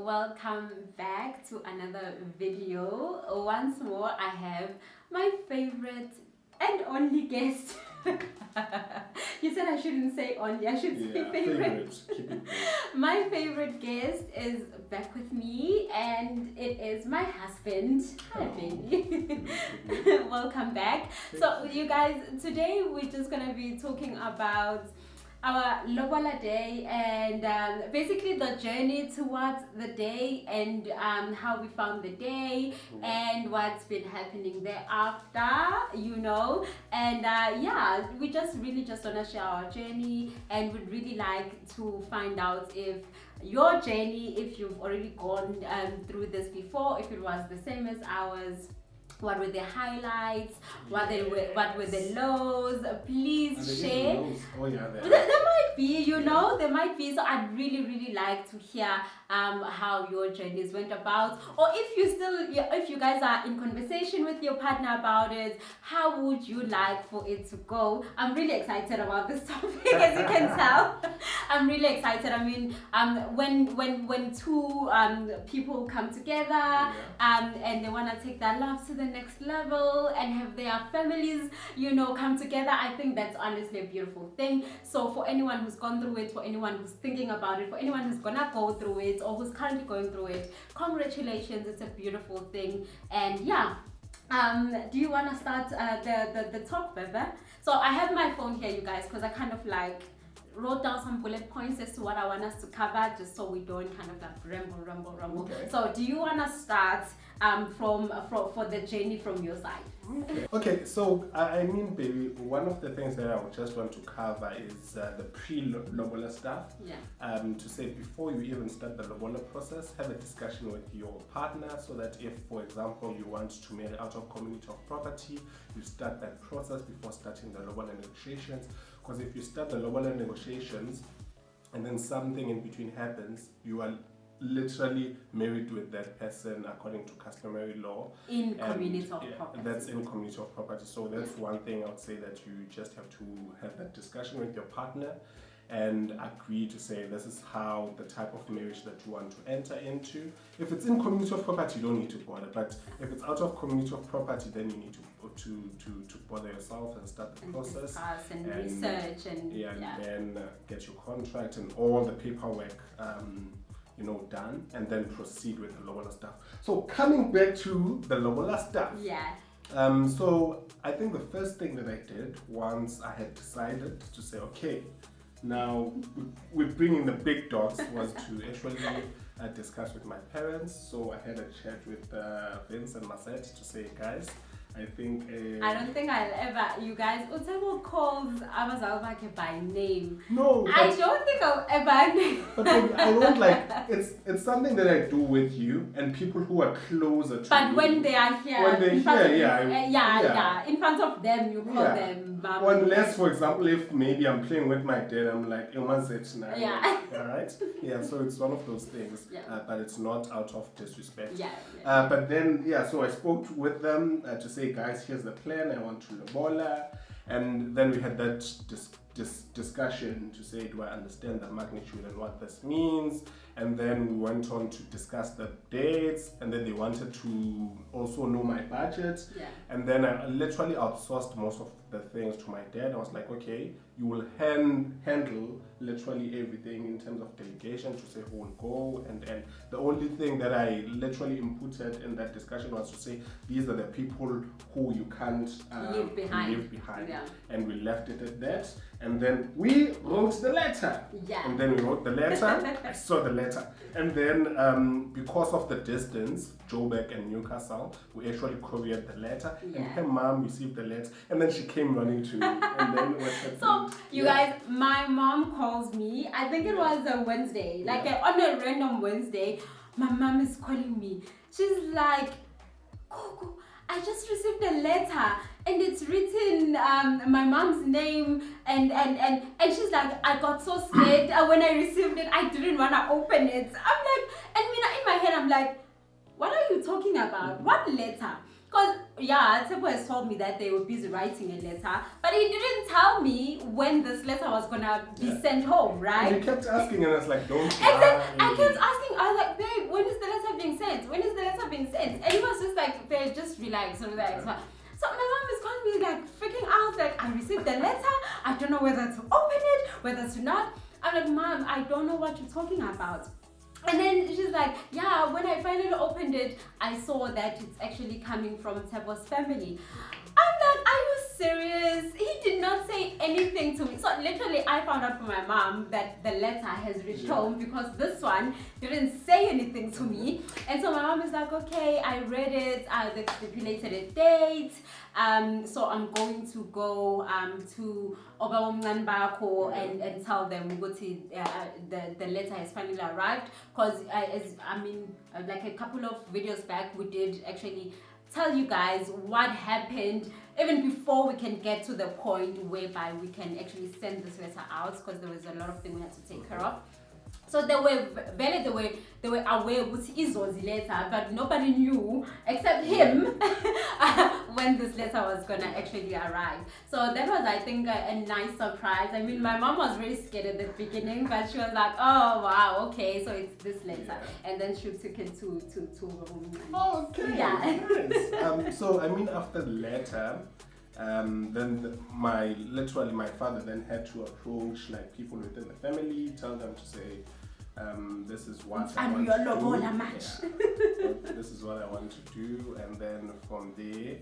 welcome back to another video. Once more, I have my favorite and only guest. You said I shouldn't say only, I should say favorite. My favorite guest is back with me, and it is my husband. Hi, baby. Welcome back. So, you guys, today we're just gonna be talking about our Lobola Day and basically the journey towards the day and how we found the day and what's been happening thereafter, you know. And yeah, we really just want to share our journey, and would really like to find out if your journey, if you've already gone through this before, if it was the same as ours. What were the highlights? What were the lows? Please share. Oh yeah, there might be, you know, there might be. So I'd really like to hear how your journeys went about, or if you guys are in conversation with your partner about it, how would you like for it to go? I'm really excited about this topic, as you can tell. I'm really excited. I mean, when two people come together and they want to take their love to the next level and have their families, you know, come together, I think that's honestly a beautiful thing. So for anyone who's gone through it, for anyone who's thinking about it, for anyone who's gonna go through it or who's currently going through it, congratulations, it's a beautiful thing. And yeah, do you want to start the talk, baby? So I have my phone here, you guys, because I kind of like wrote down some bullet points as to what I want us to cover, just so we don't kind of like ramble. Okay. So do you want to start for the journey from your side? Okay, so I mean, baby, one of the things that I would just want to cover is the pre-Lobola stuff. Yeah. To say, before you even start the Lobola process, have a discussion with your partner, so that if, for example, you want to marry out of community of property, you start that process before starting the Lobola negotiations. Because if you start the Lobola negotiations and then something in between happens, you are literally married with that person according to customary law in community of property. That's in community of property. So that's one thing I would say, that you just have to have that discussion with your partner and agree to say, this is how the type of marriage that you want to enter into. If it's in community of property, you don't need to bother, but if it's out of community of property, then you need to bother yourself and start the process and research and then get your contract and all the paperwork you know, done, and then proceed with the Lobola stuff. So coming back to the Lobola stuff. Yeah. So I think the first thing that I did, once I had decided to say, okay, now we're bringing the big dogs, was to actually discuss with my parents. So I had a chat with Vince and Masette to say, guys, I think I don't think I'll ever, you guys, Utebo calls Amazalbake by name. No, I don't think I'll ever name. But I don't like, it's something that I do with you and people who are closer to but you. When they are here, in front of them, you call them mom. Unless, for example, if maybe I'm playing with my dad, I'm like, now. Yeah. Alright? Yeah, so it's one of those things. Yeah. But it's not out of disrespect. Yeah. But then, so I spoke with them to say, guys, here's the plan, I want to Lobola. And then we had that discussion to say, do I understand the magnitude and what this means? And then we went on to discuss the dates, and then they wanted to also know my budget. Yeah. And then I literally outsourced most of the things to my dad. I was like, okay, you will handle literally everything in terms of delegation, to say who will go, and the only thing that I literally inputted in that discussion was to say, these are the people who you can't leave behind. Yeah. And we left it at that. And then we wrote the letter. Yeah. And then we wrote the letter. I saw the letter. And then because of the distance, Joburg and Newcastle, we actually couriered the letter. Yeah. And her mom received the letter. And then she came running to me. And then what happened? So, you guys, my mom calls me. I think it was a Wednesday. On a random Wednesday, my mom is calling me. She's like, Gugu, I just received a letter and it's written my mom's name and she's like, I got so scared when I received it, I didn't want to open it. I'm like, and in my head I'm like, what are you talking about? What letter? Because, yeah, Tebo has told me that they were busy writing a letter, but he didn't tell me when this letter was gonna be sent home, right? And he kept asking, and I was like, don't lie. I kept asking, I was like, babe, when is the letter being sent? When is the letter being sent? And he was just like, babe, just relax, relax. Yeah. So my mom is calling me like freaking out, like, I received the letter, I don't know whether to open it, whether to not. I'm like, Mom, I don't know what you're talking about. And then she's like, yeah, when I finally opened it, I saw that it's actually coming from Tebo's family. I'm like, are you serious? He did not say anything to me. So literally, I found out from my mom that the letter has reached home because this one didn't say anything to me. And so my mom is like, okay, I read it. They've stipulated a date. So I'm going to go to Obawumnanbako and tell them the letter has finally arrived. Because like a couple of videos back, we did actually tell you guys what happened even before we can get to the point whereby we can actually send this letter out, because there was a lot of things we had to take care of. So they were aware with Izo's letter, but nobody knew except him when this letter was gonna actually arrive. So that was, I think, a nice surprise. I mean, my mom was very scared at the beginning, but she was like, "Oh wow, okay, so it's this letter," and then she took it to okay, yeah. Nice. So I mean, after the letter, then my father then had to approach like people within the family, tell them to say, this is what I want to do. This is what I want to do, and then from there,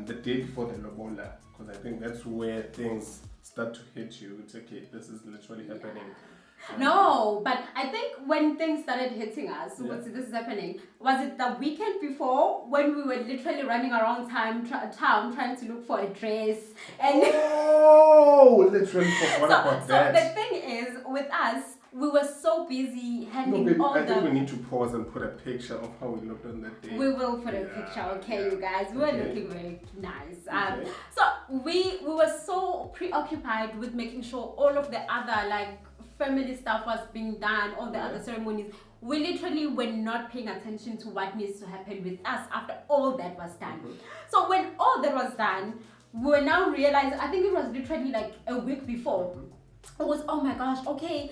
the day before the Lobola, because I think that's where things start to hit you. It's okay, this is literally happening. No, but I think when things started hitting us, this is happening, was it the weekend before when we were literally running around town trying to look for a dress? And literally forgot about that. So the thing is, with us, we were so busy handling all I think we need to pause and put a picture of how we looked on that day. We will put a picture, okay, you guys. We were looking very nice. So we were so preoccupied with making sure all of the other family stuff was being done, all the other ceremonies. We literally were not paying attention to what needs to happen with us after all that was done. So when all that was done, we were now realizing, I think it was literally like a week before, it was, oh my gosh, okay,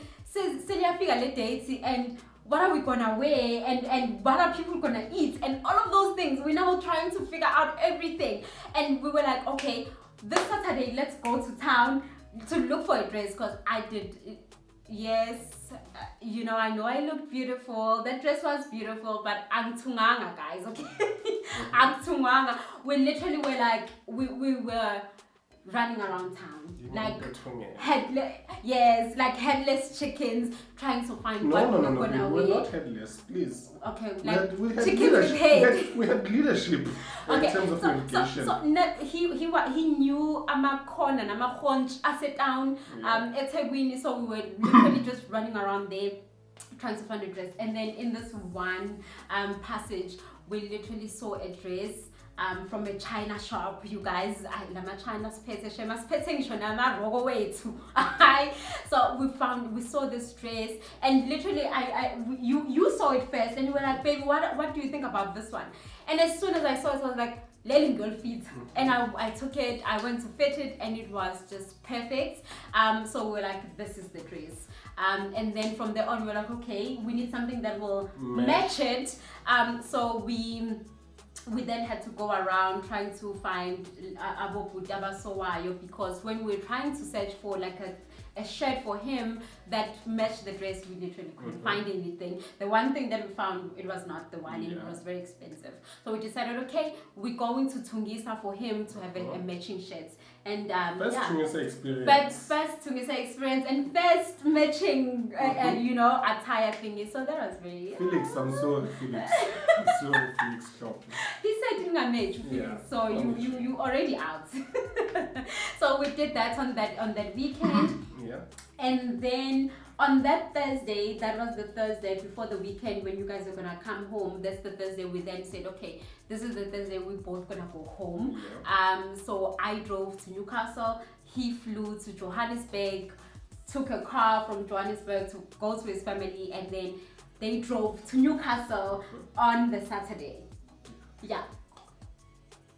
and what are we gonna wear, and what are people gonna eat, and all of those things. We're now trying to figure out everything, and we were like, okay, this Saturday let's go to town to look for a dress, because I did yes, I know I looked beautiful, that dress was beautiful, but I'm tunganga, guys, okay? I'm tunganga. We literally were like, we were running around town, headless chickens, trying to find what we were gonna wear. We were not headless, please. Okay, we had chickens with head. We had leadership in terms of communication. So he knew Amakon and Amakhonch asset down at Tegwini, so we were literally just running around there trying to find a dress. And then in this one passage, we literally saw a dress from a China shop, you guys. So we saw this dress, and literally you saw it first, and you were like, baby, what do you think about this one? And as soon as I saw it, I was like, Lelin girl fit, and I took it, I went to fit it, and it was just perfect. So we were like, this is the dress. And then from there on, we were like, okay, we need something that will match it. So we then had to go around trying to find because when we were trying to search for like a shirt for him that matched the dress, we literally couldn't find anything. The one thing that we found, it was not the one, and it was very expensive. So we decided, okay, we're going to Tungisa for him to have a matching shirt. And Tungisa experience. But first Tungisa experience and first matching, attire thingy. So that was very. Felix, I'm sorry, Felix. Felix. He said in a match, Felix. So you already out. So we did that on that weekend. And then on that Thursday, that was the Thursday before the weekend when you guys are gonna come home. That's the Thursday we then said, okay, this is the Thursday we're both gonna go home. So I drove to Newcastle. He flew to Johannesburg, took a car from Johannesburg to go to his family, and then they drove to Newcastle on the Saturday.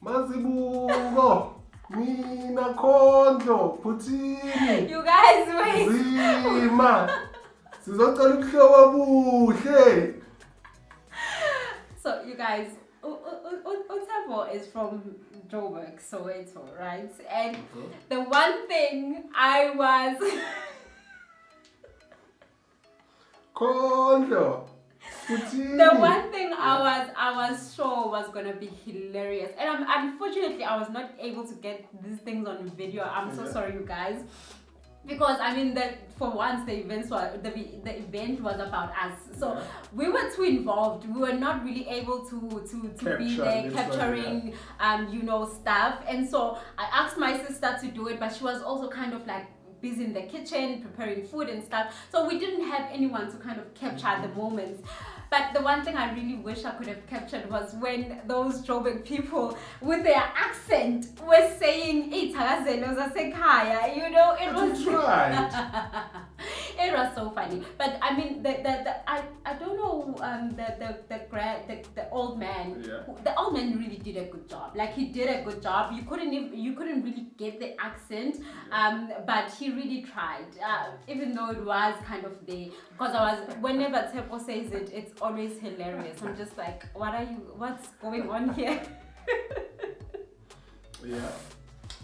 Mazibuko, Mina Kondo, Putini, You guys wait. Zima, Sizocela ukuhlobo buhle. So you guys, Utabo is from Joburg, Soweto, right? And the one thing I was Kondo, Putini. the one thing I was sure was gonna be hilarious, and unfortunately I was not able to get these things on video. I'm so sorry, you guys. Because I mean that for once the event was about us, so we were too involved. We were not really able to be there capturing stuff. And so I asked my sister to do it, but she was also kind of like busy in the kitchen preparing food and stuff. So we didn't have anyone to kind of capture the moments. But the one thing I really wish I could have captured was when those Joburg people with their accent were saying, it was right. It was so funny. But I mean, I don't know, the old man. Yeah. The old man really did a good job. Like, he did a good job. You couldn't really get the accent, but he really tried. Even though it was kind of there, because whenever Tepo says it, it's always hilarious. I'm just like, what's going on here? Yeah.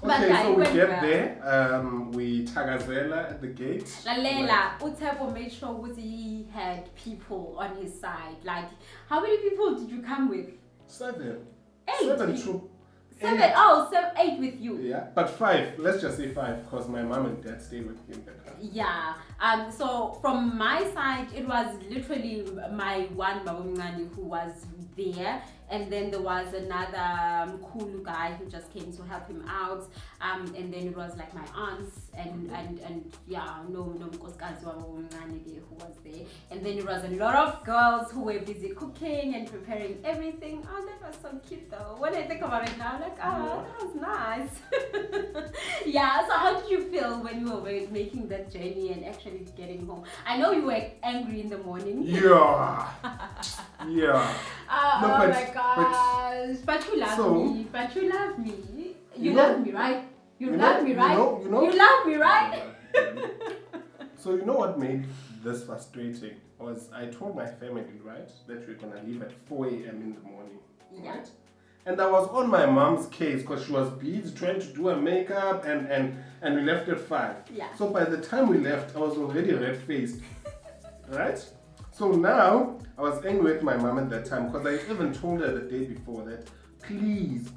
But Okay, so we get well. there. We tagazela at the gate. Lalela, Utebo made sure he had people on his side. Like, how many people did you come with? 7. 8. 7 to 7. 8. Oh, 8 with you. Yeah, but 5. Let's just say 5 because my mom and dad stayed with me in the car. Yeah. So from my side, it was literally my one Babumngani who was there, and then there was another cool guy who just came to help him out, and then it was like my aunts and no Mkoskazi Babumngani who was there, and then it was a lot of girls who were busy cooking and preparing everything. Oh, that was so cute though. When I think about it now, I'm like, oh, that was nice. Yeah. So how did you feel when you were making that journey and actually getting home? I know you were angry in the morning. Yeah. Yeah. Oh my gosh. But you love me. But you love me. You love me, right? You love me, right? You know? You love me, right? So you know what made this frustrating was I told my family, right, that we're gonna leave at 4 a.m. in the morning. Yeah. Right? And I was on my mom's case because she was busy trying to do her makeup and we left at 5. Yeah. So by the time we left, I was already red-faced. Right? So now, I was angry with my mom at that time because I even told her the day before that, please,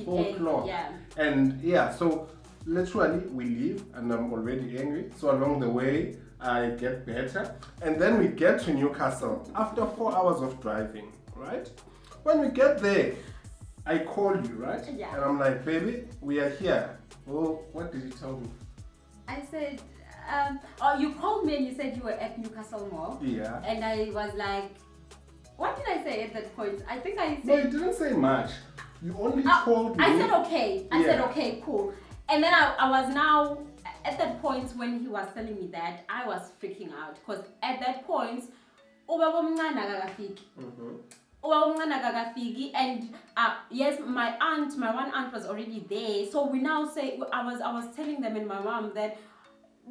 4 o'clock. Yeah. And so literally we leave and I'm already angry. So along the way, I get better. And then we get to Newcastle after 4 hours of driving, right? When we get there, I call you, right? Yeah. And I'm like, baby, we are here. Oh, what did you tell me? I said, you called me and you said you were at Newcastle Mall. Yeah. And I was like, what did I say at that point? I think I said... No, you didn't say much. You only told me. I said okay. I said okay, cool. And then I was now, at that point when he was telling me that, I was freaking out. Because at that point, and yes, my one aunt was already there. So we now say, I was telling them and my mom that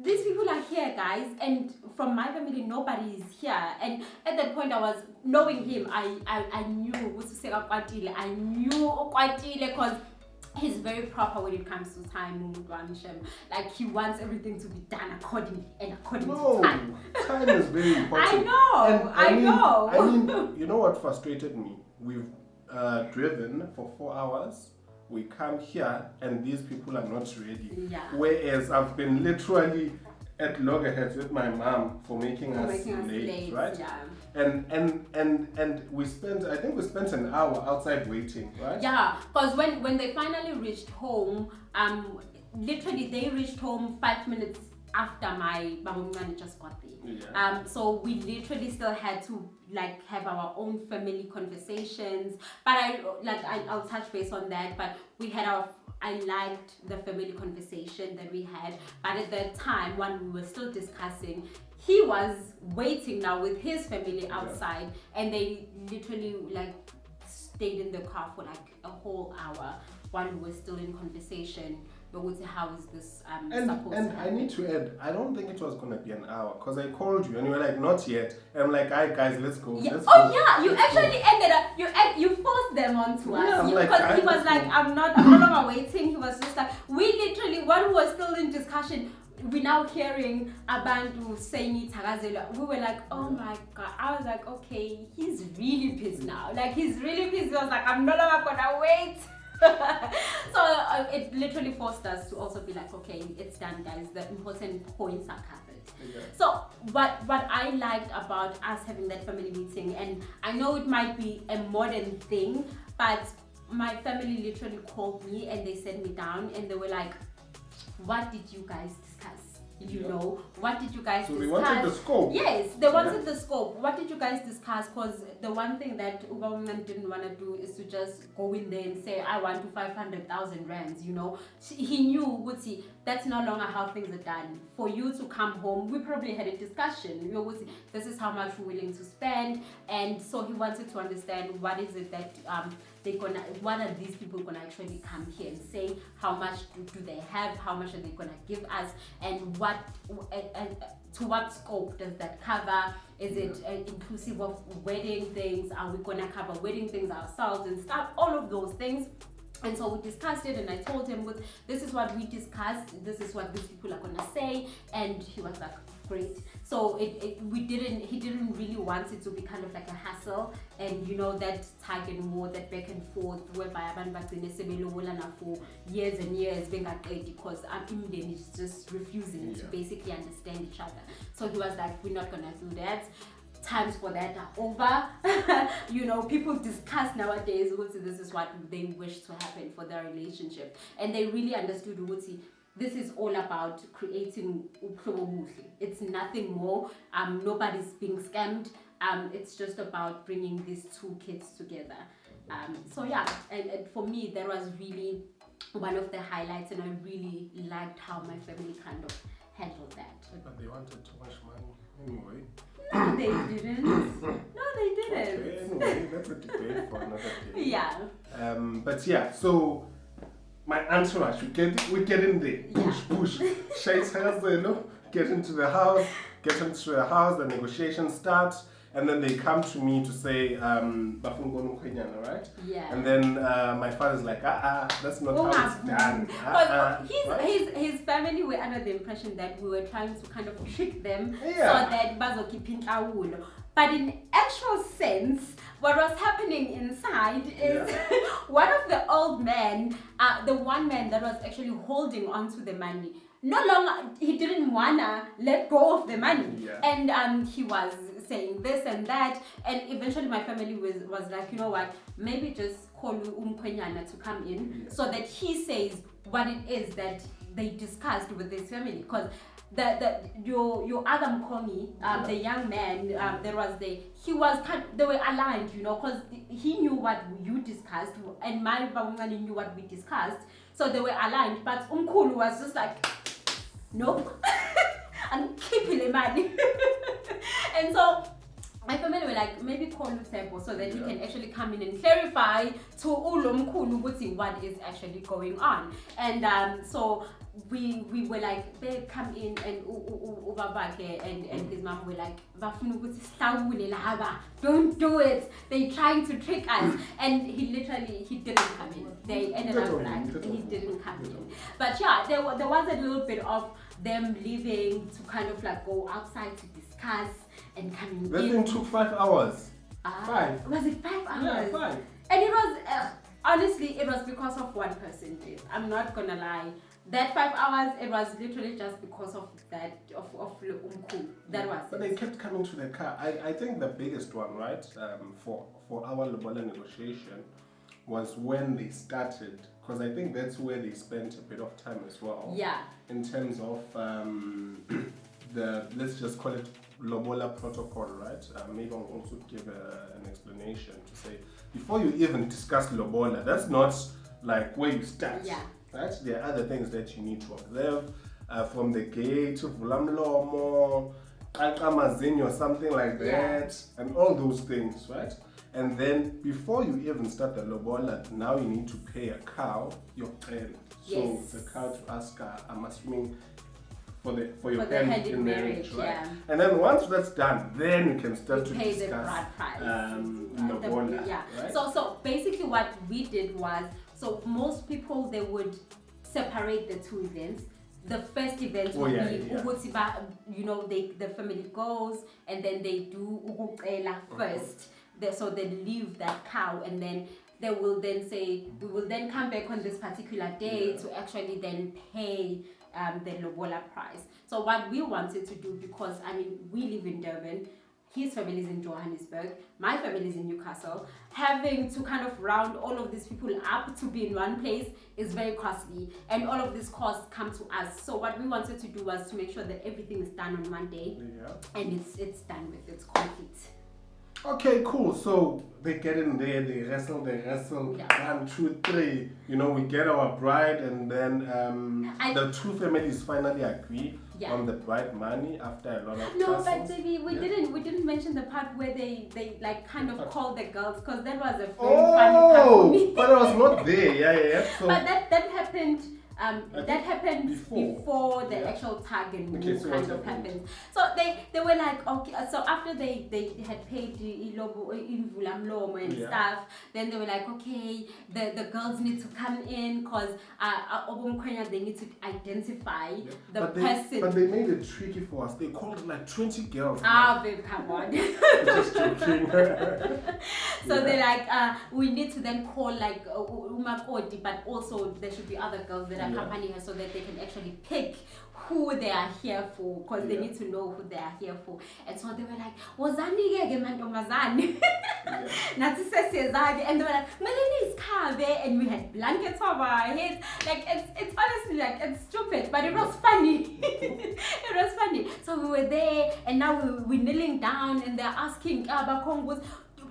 these people are here, guys, and from my family nobody is here. And at that point I was knowing him, I knew because he's very proper when it comes to time. Like, he wants everything to be done accordingly and according to time. Time is very important. I know. I mean, you know what frustrated me? We've driven for 4 hours. We come here and these people are not ready. Yeah. Whereas I've been literally at loggerheads with my mom for making us late, right? Yeah. And we spent an hour outside waiting, right? Yeah, because when they finally reached home, literally they reached home 5 minutes after my Babumngani just got there. Yeah. So we literally still had to like have our own family conversations. But I'll touch base on that. But we had I liked the family conversation that we had. But at that time, when we were still discussing, he was waiting now with his family outside, and they literally like stayed in the car for like a whole hour. while we were still in conversation, but would say, how is this And supposed to I need to add, I don't think it was gonna be an hour because I called you and you were like, not yet. And I'm like, alright guys, let's go. Yeah. Let's Oh go. yeah, you Let's actually go. ended up you forced them onto Yeah, I'm us like, because he was let's like, go. I'm no longer waiting. He was just like, we literally, while we were still in discussion, we now hearing Abantu saying it. We were like, oh my god. I was like, okay, he's really pissed now. Like he's really pissed. He was like, I'm no longer gonna wait. So it literally forced us to also be like, okay, it's done, guys. The important points are covered. Yeah. So what I liked about us having that family meeting, and I know it might be a modern thing, but my family literally called me and they sat me down and they were like, what did you guys discuss? You know, what did you guys discuss? So they wanted the scope. Yes, they wanted the scope. What did you guys discuss? Because the one thing that Ubawuman didn't want to do is to just go in there and say, I want to 500,000 rands, you know. He knew, Guti, that's no longer how things are done. For you to come home, we probably had a discussion. You know, Guti, this is how much we're willing to spend. And so he wanted to understand what is it that what are these people gonna actually come here and say? How much do they have? How much are they gonna give us? And what to what scope does that cover? Is it inclusive of wedding things? Are we gonna cover wedding things ourselves and stuff? All of those things. And so we discussed it, and I told him, this is what we discussed, this is what these people are gonna say, and he was like, great. So he didn't really want it to be kind of like a hassle, and you know, that tug and war, that back and forth, whereby abantu bagcine sebelobolana for years and years because Imden is just refusing to basically understand each other. So he was like, we're not gonna do that. Times for that are over. You know, people discuss nowadays this is what they wish to happen for their relationship, and they really understood this is all about creating uplobo. It's nothing more. Nobody's being scammed. It's just about bringing these two kids together. So yeah, and for me that was really one of the highlights, and I really liked how my family kind of handled that. But they wanted too much money anyway. No, they didn't. No, they didn't. Okay, anyway, that's a debate for another day. Yeah. But yeah, so my answer was we get in there. Push. Get into the house, the negotiations start, and then they come to me to say, right? Yeah. And then my father's like, that's not how it's done. His family were under the impression that we were trying to kind of trick them so that bazoki pinta. But in actual sense, what was happening inside is one of the old men, the one man that was actually holding onto the money, no longer, he didn't wanna let go of the money. And he was saying this and that, and eventually my family was like, you know what, maybe just call Umkwenyana to come in so that he says what it is that they discussed with his family. Because your other Mkongi, the young man, they were aligned, you know, because he knew what you discussed and my Bawungani knew what we discussed, so they were aligned. But Umkulu was just like, nope, and keeping the money. And so my family were like, maybe call Lutempo so that he can actually come in and clarify to Ulumkulu what is actually going on. And so we were like, they come in and and his mom were like, don't do it, they trying to trick us. And he didn't come in. They ended up like, he didn't come in. But yeah, there was a little bit of them leaving to kind of like go outside to discuss and coming in. That thing took 5 hours. 5. Was it 5 hours? Yeah, 5. And it was, honestly, it was because of one person, Dave. I'm not gonna lie. That 5 hours, it was literally just because of that, of Umku. That was But they kept coming to the car. I think the biggest one, right, for our Lobola negotiation was when they started, because I think that's where they spent a bit of time as well. Yeah. In terms of let's just call it Lobola protocol, right? Maybe I'll also give an explanation to say, before you even discuss Lobola, that's not like where you start. Yeah. Right? There are other things that you need to observe, from the gate to Vulamlomo, or something like that, and all those things, right? And then before you even start the lobola, now you need to pay a cow your hand. So Yes. the cow to ask, I'm assuming, for your the hand hand in in marriage, right? yeah. And then once that's done, then you can start You to pay the discuss bride price. lobola, Yeah. right? So basically what we did was, so most people, they would separate the two events. The first event would be ukuthi the family goes and then they do ukucela first. So they leave that cow, and then they will then say, we will then come back on this particular day to actually then pay the lobola price. So what we wanted to do, because I mean we live in Durban, his family is in Johannesburg, my family is in Newcastle, having to kind of round all of these people up to be in one place is very costly, and all of these costs come to us. So what we wanted to do was to make sure that everything is done on one day, and it's done with, it's complete. Okay, cool. So they get in there, they wrestle. 1, 2, 3. You know, we get our bride, and then the two families finally agree on the bride money after a lot of No, tussles. but baby, we didn't mention the part where they like kind of call the girls, because that was a very funny part for me. But I was not there. Yeah. So but that happened. That happened before the actual tag and move kind of happened. So they were like, okay. So after they had paid Ilobo and stuff, then they were like, okay, the girls need to come in because they need to identify the person. But they made it tricky for us. They called like 20 girls. Babe, come on. Just joking. So they're like, we need to then call like Umakoti, but also there should be other girls that accompany her, so that they can actually pick who they are here for, because they need to know who they are here for. And so they were like, wozani ke mantombazane, nathi sesiyezani, and they were like, Melanie is Kabe, and we had blankets over our heads. Like it's honestly like it's stupid, but it was funny. It was funny. So we were there, and now we're kneeling down, and they're asking Bakongos,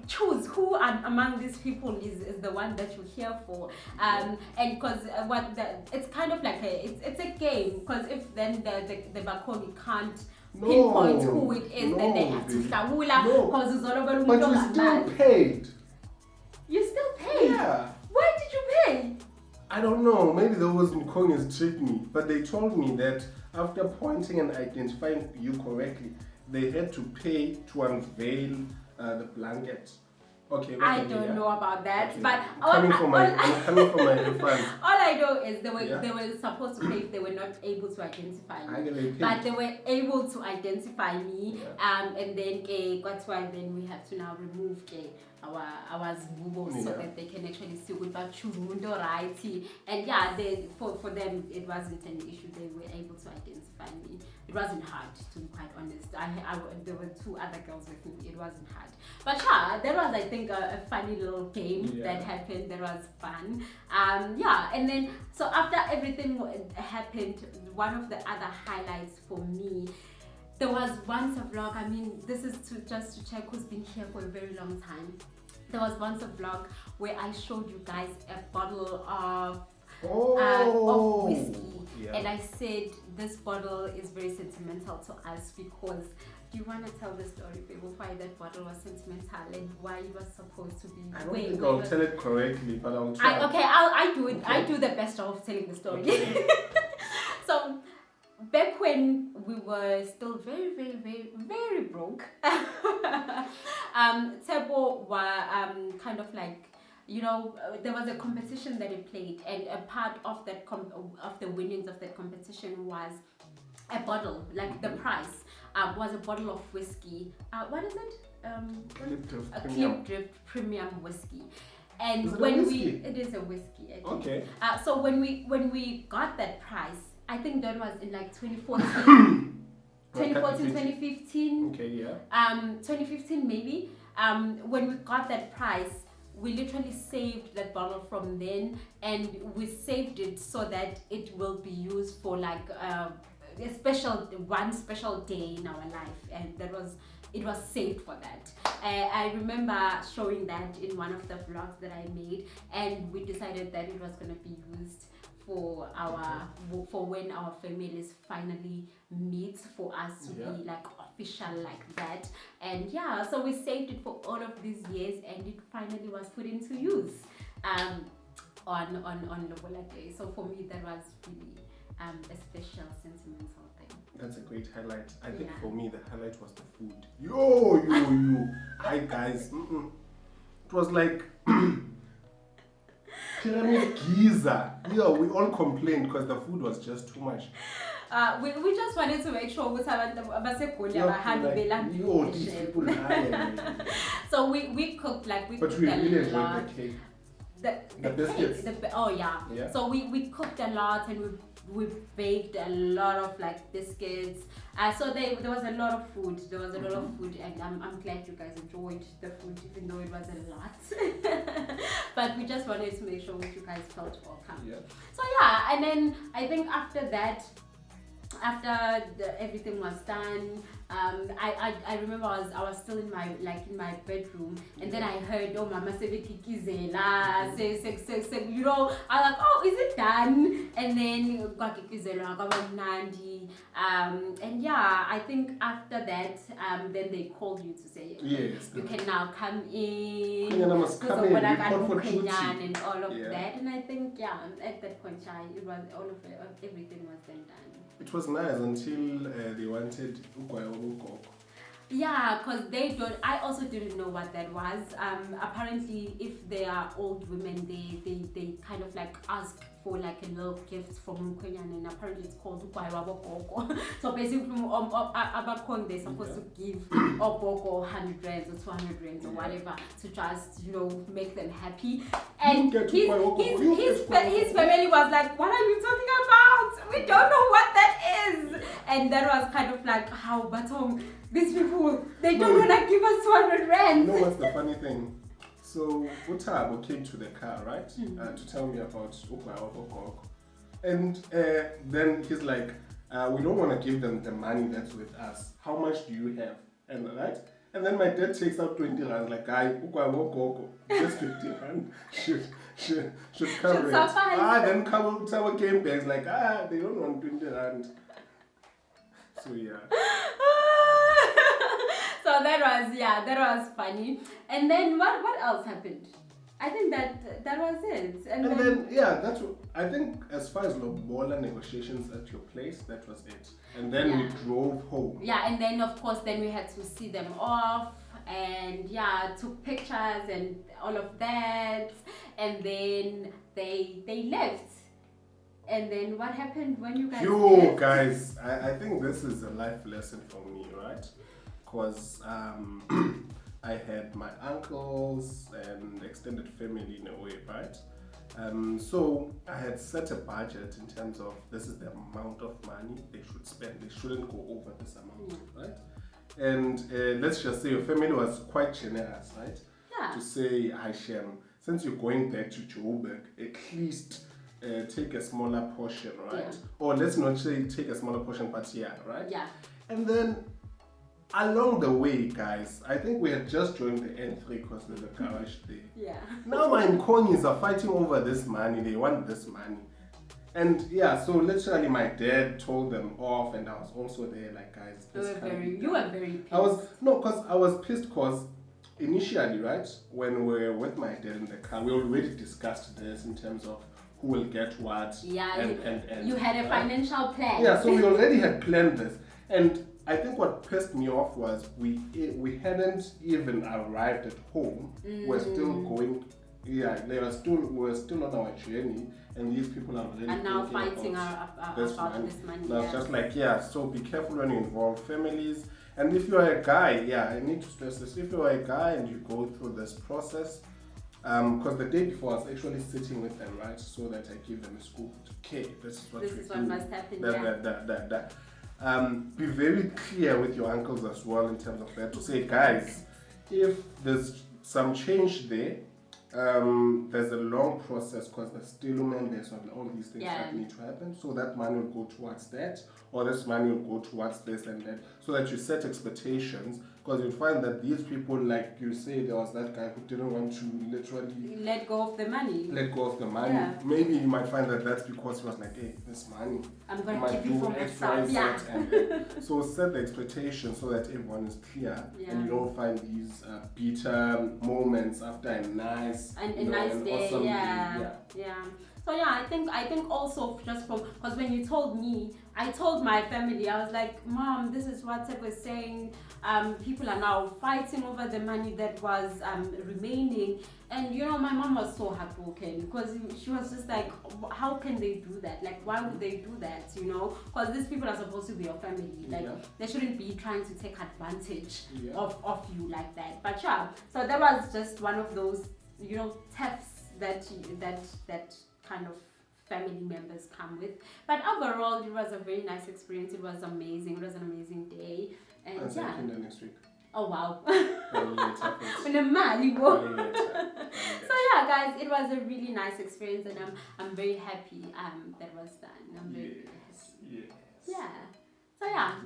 choose who among these people is the one that you're here for, and because it's kind of like it's a game, because if then the Bakoni can't pinpoint who it is, then they have to flawula, because it's all about. But you still paid. You still paid? Yeah. Why did you pay? I don't know, maybe there was Mkongas tricked me, but they told me that after pointing and identifying you correctly, they had to pay to unveil the blanket. Okay. I don't know about that, okay. But I'm coming for my refund. All I know is they were supposed to pay if they were not able to identify me, but they were able to identify me, and then that's why then we have to now remove our Gugu so that they can actually see what Churundo right. And for them it wasn't an issue. They were able to identify me. It wasn't hard, to be quite honest. There were 2 other girls with me. It wasn't hard. But that was, I think, a funny little game that happened. That was fun. And then, so after everything happened, one of the other highlights for me, there was once a vlog. I mean, this is just to check who's been here for a very long time. There was once a vlog where I showed you guys a bottle of whiskey, and I said this bottle is very sentimental to us because. Do you want to tell the story, people, why that bottle was sentimental and why it was supposed to be? I don't think I'll tell it correctly, but I'll try. I do it. Okay. I do the best job of telling the story. Okay. So back when we were still very, very, very, very broke, Tebo were kind of like, there was a competition that he played, and a part of that of the winnings of that competition was a bottle, like the prize was a bottle of whiskey. What is it? Cliff Premium whiskey. And it is a whiskey. I think. Okay. So when we got that prize, I think that was in like 2014, 2015. Okay, yeah. 2015 maybe. When we got that prize, we literally saved that bottle from then, and we saved it so that it will be used for like one special day in our life, and it was saved for that. I remember showing that in one of the vlogs that I made, and we decided that it was going to be used for when our families finally meet, for us to be like official like that. And yeah, so we saved it for all of these years, and it finally was put into use on Lobola Day. So for me, that was really a special sentimental thing. That's a great highlight. I think for me the highlight was the food. Yo. Hi guys. It was like pyramid Giza. Yeah, we all complained because the food was just too much. We just wanted to make sure so we cooked But we really enjoyed the cake. The biscuits. Yeah. So we cooked a lot, and we baked a lot of like biscuits. So there was a lot of food. And I'm glad you guys enjoyed the food, even though it was a lot. But we just wanted to make sure that you guys felt welcome. Yeah. So yeah, and then I think after that, everything was done, I remember I was still in my bedroom, and then I heard mama sebekikizela, say you know, I was like, oh, is it done? And then kwakikizela kwabamnandi, and yeah, I think after that then they called you to say yes, you can now come in, and all of that. And I think at that point it was everything was then done. It was nice until they wanted Ukwayo. Yeah, because I also didn't know what that was. Apparently, if they are old women, they kind of like ask for like a little gift from Mkwenyan, and apparently it's called Ukwayo. So basically, Abakong, they're supposed to give Oboko 100 rands or 200 rands or whatever to just, make them happy. And his family was like, what are you talking about? We don't know what that is. And that was kind of like how Batong, these people, they don't want to give us 200 rands. You know what's the funny thing? So Utabo came to the car, right? To tell me about Ukwayo. And then he's like, we don't want to give them the money that's with us. How much do you have? And right? And then my dad takes out 20 rand, like, Ukwayo, just 50 rand should cover it. Then Utabo came back, it's like, they don't want 20 rand. So yeah. So that was funny. And then what else happened? I think that was it. And then that's what I think. As far as Lobola negotiations at your place, that was it. And then we drove home. Yeah, and then of course we had to see them off, and took pictures and all of that, and then they left. And then what happened when you guys left? Guys, I think this is a life lesson for me, right? Because I had my uncles and extended family in a way, right? So I had set a budget in terms of this is the amount of money they should spend. They shouldn't go over this amount, right? And let's just say your family was quite generous, right? Yeah. To say, Hashem, since you're going back to Joburg, at least take a smaller portion, right? Yeah. Or let's not say take a smaller portion, but right? Yeah. And then along the way, guys, I think we had just joined the N3 because there's a garage there. Yeah. Now my Nkonyis are fighting over this money. They want this money. And so literally my dad told them off, and I was also there like, guys, you were very pissed. I was pissed because initially, right, when we were with my dad in the car, we already discussed this in terms of who will get what. Yeah, and you had a financial plan. Yeah, so we already had planned this. And I think what pissed me off was we hadn't even arrived at home. We're still going. Yeah, we were still on our journey, and these people are really now fighting about this money. Now it's just like, so be careful when you involve families. And if you are a guy, I need to stress this. If you are a guy and you go through this process, because the day before I was actually sitting with them, right, so that I give them a scoop. Okay, this is what must happen. Be very clear with your uncles as well in terms of that, to say, guys, if there's some change there, there's a long process because there's still there's all these things that need to happen, so that money will go towards that, or this money will go towards this and that, so that you set expectations because you'd find that these people, like you say, there was that guy who didn't want to literally let go of the money. Yeah. Maybe you might find that that's because he was like, hey, this money, I'm going to keep it for myself. Yeah. So set the expectation so that everyone is clear, and you don't find these bitter moments after a nice day. Awesome Yeah. So I think also just from, because when you told me, I told my family, I was like, Mom, this is what Ted was saying. People are now fighting over the money that was remaining, and my mom was so heartbroken because she was just like, how can they do that? Like, why would they do that? Because these people are supposed to be your family. Like, they shouldn't be trying to take advantage of you like that. But so that was just one of those thefts that kind of family members come with. But overall, it was a very nice experience. It was amazing. It was an amazing day. And next week. Oh wow. So guys, it was a really nice experience, and I'm very happy that was done. I'm very happy. Yeah.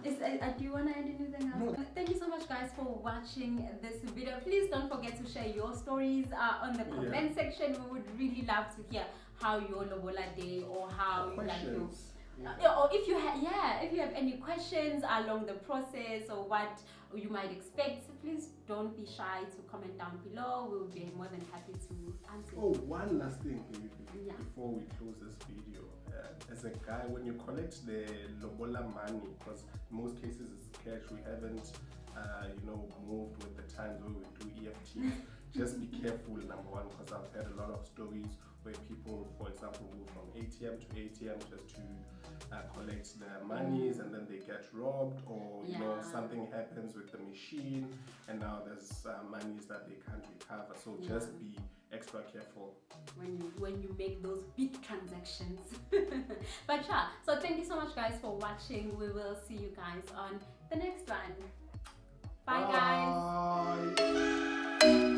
So do you want to add anything else? No. Thank you so much, guys, for watching this video. Please don't forget to share your stories on the comment section. We would really love to hear how your Lobola Day, or how you like your, or if you have any questions along the process, or what you might expect, please don't be shy to comment down below. We'll be more than happy to answer. Oh, one last thing before we close this video. As a guy, when you collect the Lobola money, because in most cases it's cash, we haven't moved with the times where we do EFT. Just be careful, number one, because I've heard a lot of stories where people, for example, move from ATM to ATM just to collect their monies, and then they get robbed, or something happens with the machine, and now there's monies that they can't recover. So just be extra careful when you make those big transactions. But so thank you so much, guys, for watching. We will see you guys on the next one. Bye. Guys.